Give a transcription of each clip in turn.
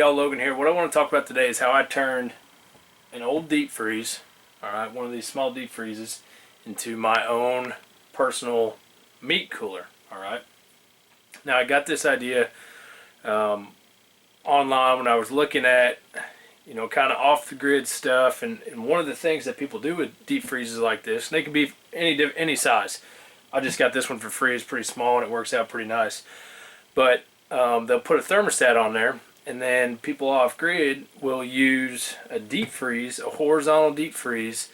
y'all, Logan here. What I want to talk about today is how I turned an old deep freeze, alright, one of these small deep freezes, into my own personal meat cooler, alright. Now I got this idea online when I was looking at, kind of off the grid stuff, and one of the things that people do with deep freezes like this, and they can be any size. I just got this one for free. It's pretty small and it works out pretty nice. But they'll put a thermostat on there, and then people off grid will use a deep freeze, a horizontal deep freeze,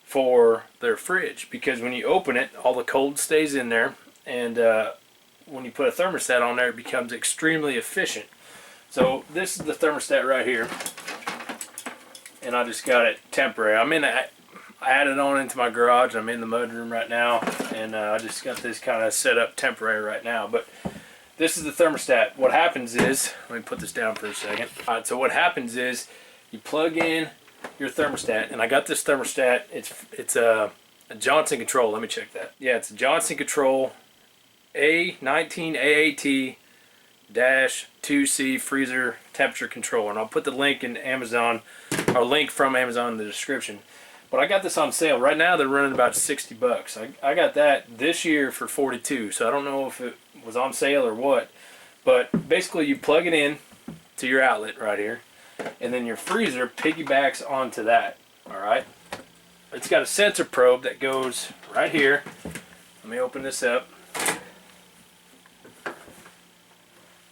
for their fridge, because when you open it, all the cold stays in there, and when you put a thermostat on there, it becomes extremely efficient. So this is the thermostat right here, and I just got it temporary. I added it on into my garage. I'm in the mudroom right now, and I just got this kind of set up temporary right now. But this is the thermostat. What happens is, let me put this down for a second. Alright, so what happens is you plug in your thermostat, and I got this thermostat. It's a Johnson Control. Let me check that. Yeah, it's a Johnson Control A19AAT-2C freezer temperature controller, and I'll put the link in Amazon, or link from Amazon in the description. But I got this on sale right now. They're running about 60 bucks. I got that this year for 42, so I don't know if it was on sale or what. But basically, you plug it in to your outlet right here, and then your freezer piggybacks onto that. All right. It's got a sensor probe that goes right here. Let me open this up,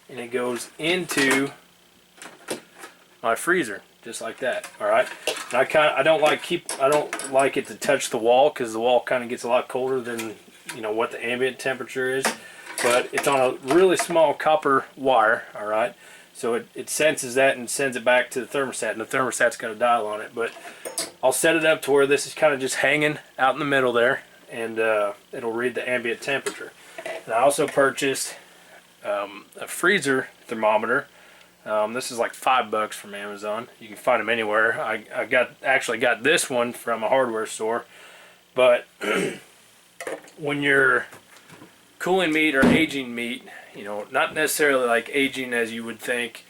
and it goes into my freezer just like that. All right. And I don't like it to touch the wall, because the wall kind of gets a lot colder than what the ambient temperature is. But it's on a really small copper wire. All right. So it senses that and sends it back to the thermostat, and the thermostat's got a dial on it. But I'll set it up to where this is kind of just hanging out in the middle there, and it'll read the ambient temperature. And I also purchased a freezer thermometer. This is like $5 from Amazon. You can find them anywhere. I actually got this one from a hardware store. But when you're cooling meat or aging meat, not necessarily like aging as you would think,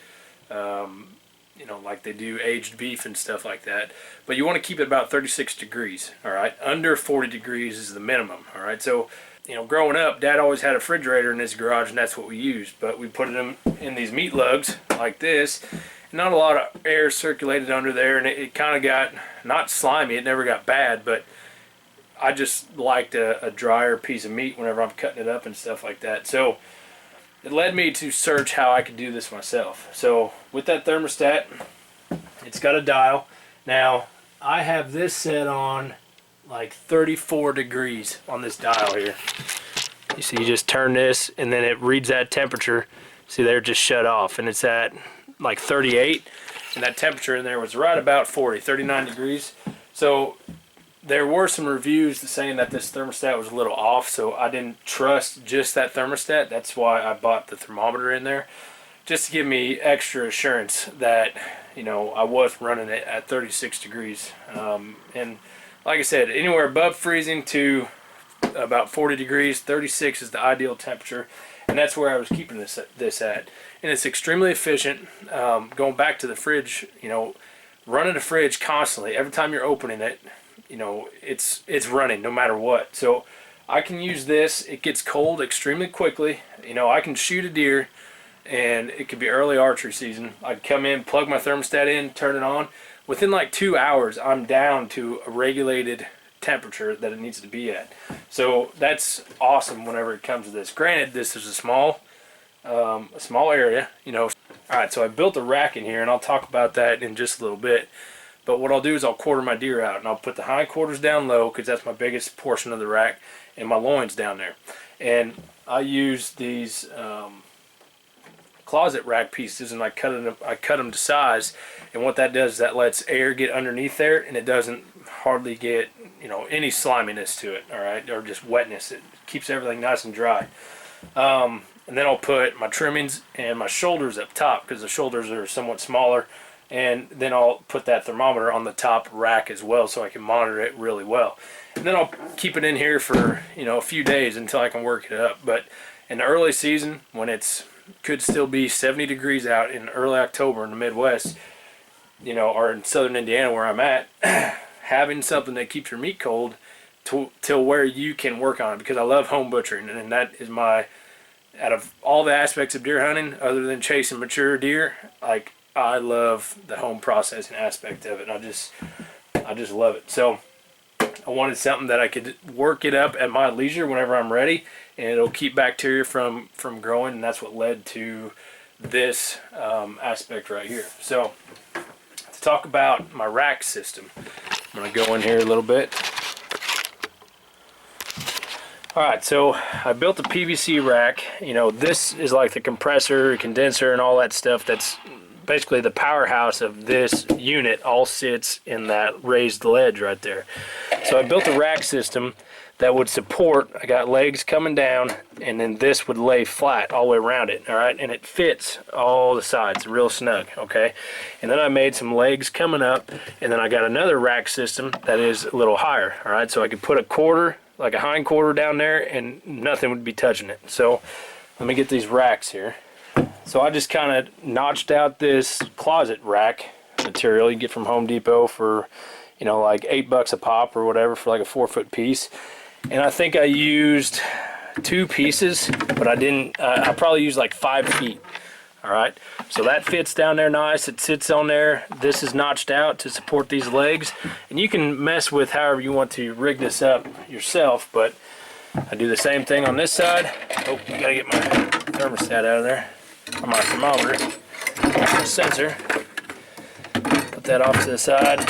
like they do aged beef and stuff like that, but you want to keep it about 36 degrees, all right? Under 40 degrees is the minimum, all right? So, growing up, Dad always had a refrigerator in his garage, and that's what we used, but we put them in these meat lugs like this, and not a lot of air circulated under there, and it kind of got, not slimy, it never got bad, but I just liked a drier piece of meat whenever I'm cutting it up and stuff like that. So it led me to search how I could do this myself. So with that thermostat, it's got a dial. Now I have this set on like 34 degrees on this dial here. You see, you just turn this and then it reads that temperature. See there, it just shut off, and it's at like 38, and that temperature in there was right about 39 degrees. So there were some reviews saying that this thermostat was a little off, so I didn't trust just that thermostat. That's why I bought the thermometer in there, just to give me extra assurance that I was running it at 36 degrees. And like I said, anywhere above freezing to about 40 degrees, 36 is the ideal temperature, and that's where I was keeping this at. And it's extremely efficient. Going back to the fridge, running the fridge constantly, every time you're opening it, it's running no matter what. So I can use this. It gets cold extremely quickly. I can shoot a deer, and it could be early archery season. I'd come in, plug my thermostat in, turn it on. Within like 2 hours, I'm down to a regulated temperature that it needs to be at. So that's awesome whenever it comes to this. Granted, this is a small area, All right, so I built a rack in here, and I'll talk about that in just a little bit. But what I'll do is I'll quarter my deer out, and I'll put the hindquarters down low, because that's my biggest portion of the rack, and my loins down there. And I use these closet rack pieces, and I cut them to size. And what that does is that lets air get underneath there, and it doesn't hardly get any sliminess to it, all right, or just wetness. It keeps everything nice and dry. And then I'll put my trimmings and my shoulders up top, because the shoulders are somewhat smaller. And then I'll put that thermometer on the top rack as well, so I can monitor it really well. And then I'll keep it in here for a few days until I can work it up. But in the early season, when it's could still be 70 degrees out in early October in the Midwest, you know, or in southern Indiana where I'm at, having something that keeps your meat cold till where you can work on it, because I love home butchering, and that is my, out of all the aspects of deer hunting other than chasing mature deer, like I love the home processing aspect of it. I just love it. So I wanted something that I could work it up at my leisure whenever I'm ready, and it'll keep bacteria from growing, and that's what led to this aspect right here. So to talk about my rack system, I'm going to go in here a little bit. Alright, so I built a PVC rack. You know, this is like the compressor, condenser, and all that stuff. That's basically the powerhouse of this unit, all sits in that raised ledge right there. So I built a rack system that would support, I got legs coming down, and then this would lay flat all the way around it, alright? And it fits all the sides, real snug, okay? And then I made some legs coming up, and then I got another rack system that is a little higher, alright? So I could put a quarter, like a hind quarter down there, and nothing would be touching it. So let me get these racks here. So I just kind of notched out this closet rack material you get from Home Depot for, you know, like $8 a pop or whatever, for like a 4-foot piece. And I think I used 2 pieces, but I didn't, I probably used like 5 feet. Alright, so that fits down there nice. It sits on there. This is notched out to support these legs. And you can mess with however you want to rig this up yourself, but I do the same thing on this side. Oh, I gotta get my thermostat out of there, or my thermometer, my sensor. Put that off to the side.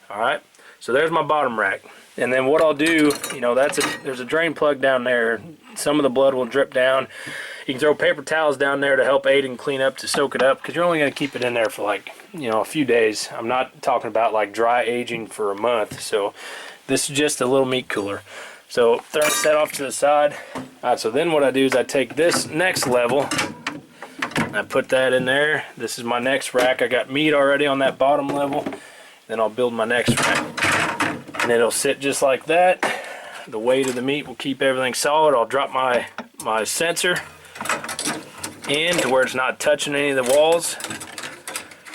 Alright, so there's my bottom rack. And then what I'll do, you know, there's a drain plug down there. Some of the blood will drip down. You can throw paper towels down there to help aid and clean up, to soak it up, because you're only going to keep it in there for like, you know, a few days. I'm not talking about like dry aging for a month. So this is just a little meat cooler. So thermostat off to the side. Alright, so then what I do is I take this next level, I put that in there. This is my next rack. I got meat already on that bottom level. Then I'll build my next rack. And it'll sit just like that. The weight of the meat will keep everything solid. I'll drop my sensor in to where it's not touching any of the walls,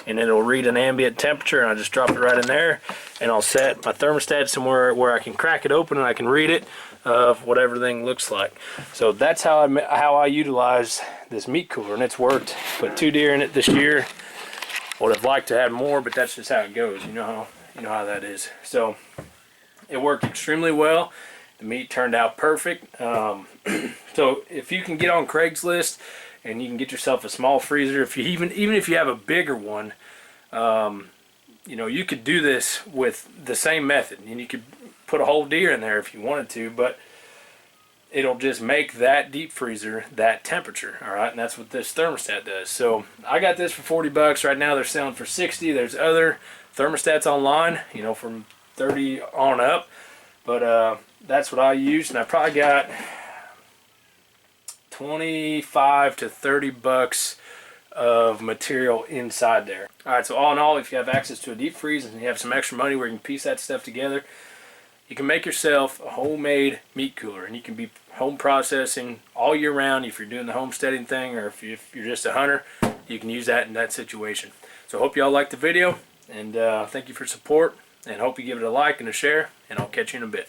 and it'll read an ambient temperature, and I just drop it right in there, and I'll set my thermostat somewhere where I can crack it open and I can read it of what everything looks like. So that's how I utilize this meat cooler, and it's worked. Put 2 deer in it this year. Would have liked to have more, but that's just how it goes. You know how that is. So it worked extremely well. The meat turned out perfect. So if you can get on Craigslist and you can get yourself a small freezer, if you even if you have a bigger one, you know, you could do this with the same method, and you could put a whole deer in there if you wanted to, but it'll just make that deep freezer that temperature. All right, and that's what this thermostat does. So I got this for $40 right now. They're selling for $60. There's other thermostats online, you know, from $30 on up, but that's what I used, and I probably got $25 to $30 of material inside there. Alright, so all in all, if you have access to a deep freeze and you have some extra money where you can piece that stuff together, you can make yourself a homemade meat cooler, and you can be home processing all year round. If you're doing the homesteading thing, or if you're just a hunter, you can use that in that situation. So I hope y'all liked the video, and thank you for support, and hope you give it a like and a share, and I'll catch you in a bit.